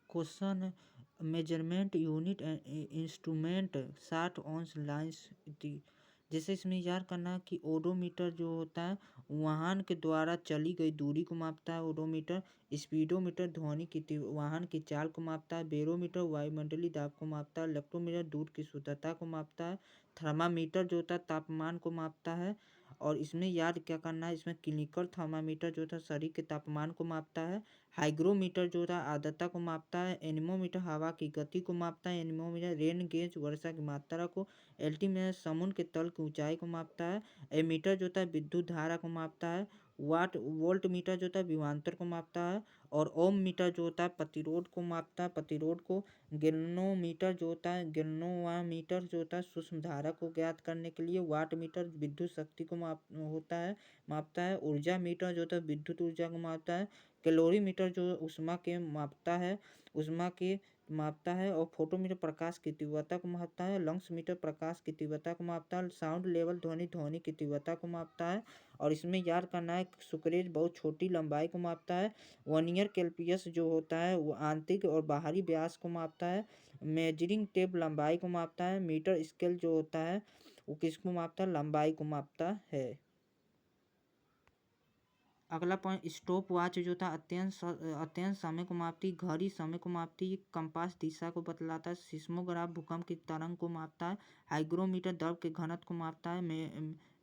Question measurement unit instrument 60 ounce lines इति। जैसे इसमें याद करना है कि ओडोमीटर जो होता है वाहन के द्वारा चली गई दूरी को मापता है ओडोमीटर। स्पीडोमीटर ध्वनि की वाहन की चाल को मापता है। बेरोमीटर वायुमंडलीय दाब को मापता है। इलेक्ट्रोमीटर दूध की शुद्धता को मापता है। थर्मामीटर जो होता है तापमान को मापता है। और इसमें याद क्या करना है, इसमें क्लिनिकल थर्मामीटर जो होता है शरीर के तापमान को मापता है। हाइग्रोमीटर जो होता है आर्द्रता को मापता है। एनीमोमीटर हवा की गति को मापता है। एनीमोमीटर रेन गेज वर्षा की मात्रा को। एल्टीमीटर समुद्र के तल की ऊंचाई को मापता है। एमीटर जो होता है विद्युत धारा को मापता है। वोल्ट मीटर जो होता है विभवांतर को मापता है। और ओम मीटर जो होता है प्रतिरोध को मापता है, प्रतिरोध को। गैल्वेनोमीटर जो होता है गैल्वेनोमीटर जो होता है सूक्ष्म धारा को ज्ञात करने के लिए। वाट मीटर विद्युत शक्ति को मापता है। ऊर्जा मीटर जो होता है विद्युत ऊर्जा को मापता है। कैलोरीमीटर जो ऊष्मा के मापता है। और फोटोमीटर प्रकाश की तीव्रता को मापता है। लंग्स मीटर प्रकाश की तीव्रता को मापता है। साउंड लेवल ध्वनि की तीव्रता को मापता है। और इसमें याद करना है सुक्रेज बहुत छोटी लंबाई को मापता है। वर्नियर कैलिपर्स जो होता है वो आंतरिक और बाहरी व्यास को मापता है। मेजरिंग टेप लंबाई को मापता है। मीटर स्केल जो होता है वो किसको मापता है, लंबाई को मापता है। अगला पॉइंट स्टॉप वॉच जो था अत्यंत समय को मापती, घड़ी समय को मापती, कंपास दिशा को बतलाता है। सिस्मोग्राफ भूकंप की तरंग को मापता है। हाइग्रोमीटर द्रव के घनत्व को मापता है।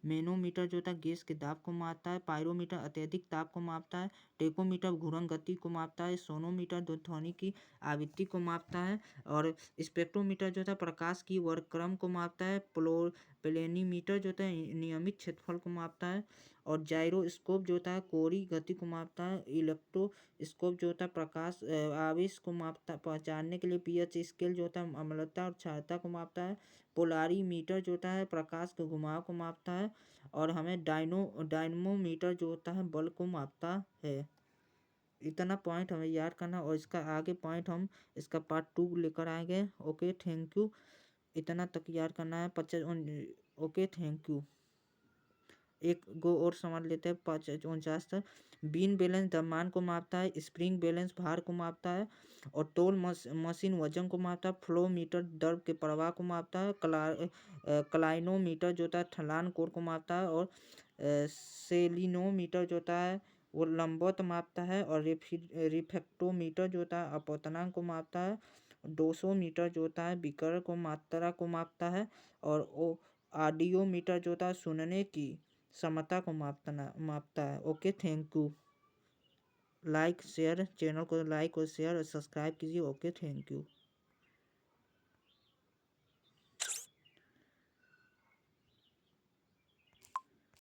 मैनोमीटर जो था गैस के दाब को मापता है। पायरोमीटर अत्यधिक ताप को मापता है। टेकोमीटर घूर्णन गति को मापता है। सोनोमीटर ध्वनि की आवृत्ति को मापता है। और स्पेक्ट्रोमीटर जो था प्रकाश की वर्णक्रम को मापता है। प्लेनीमीटर जो था नियमित क्षेत्रफल को मापता है। और जाइरोस्कोप जो होता है कोणीय गति को मापता है। इलेक्ट्रोस्कोप जो होता है प्रकाश आवेश को मापता पहचानने के लिए। पीएच स्केल जो होता है अम्लता और क्षारता को मापता है। पोलारीमीटर जो होता है प्रकाश के घुमाव को मापता है। और हमें डायनमोमीटर जो होता है बल को मापता है। इतना पॉइंट हमें याद करना और इसका आगे पॉइंट हम इसका पार्ट 2 लेकर आएंगे। Okay thank you. इतना तक याद करना है 50। Okay thank you. एक गो और समझ लेते हैं 49 तक। बीन बैलेंस द्रव्यमान को मापता है। स्प्रिंग बैलेंस भार को मापता है। और टोल मशीन वजन को मापता है। फ्लो मीटर द्रव के प्रवाह को मापता है। क्लाइनोमीटर जो होता है ढलान कोण को मापता है। और सेलिनोमीटर जो होता है वो लंबवत मापता है। और रिफ्रैक्टोमीटर जो होता है अपवर्तनांक को मापता है। डोसोमीटर जो होता है विकिरण को मात्रा को मापता है। और ऑडियोमीटर जो होता है सुनने की क्षमता को मापता है। Okay thank you. चैनल को लाइक और शेयर और सब्सक्राइब कीजिए। Okay thank you.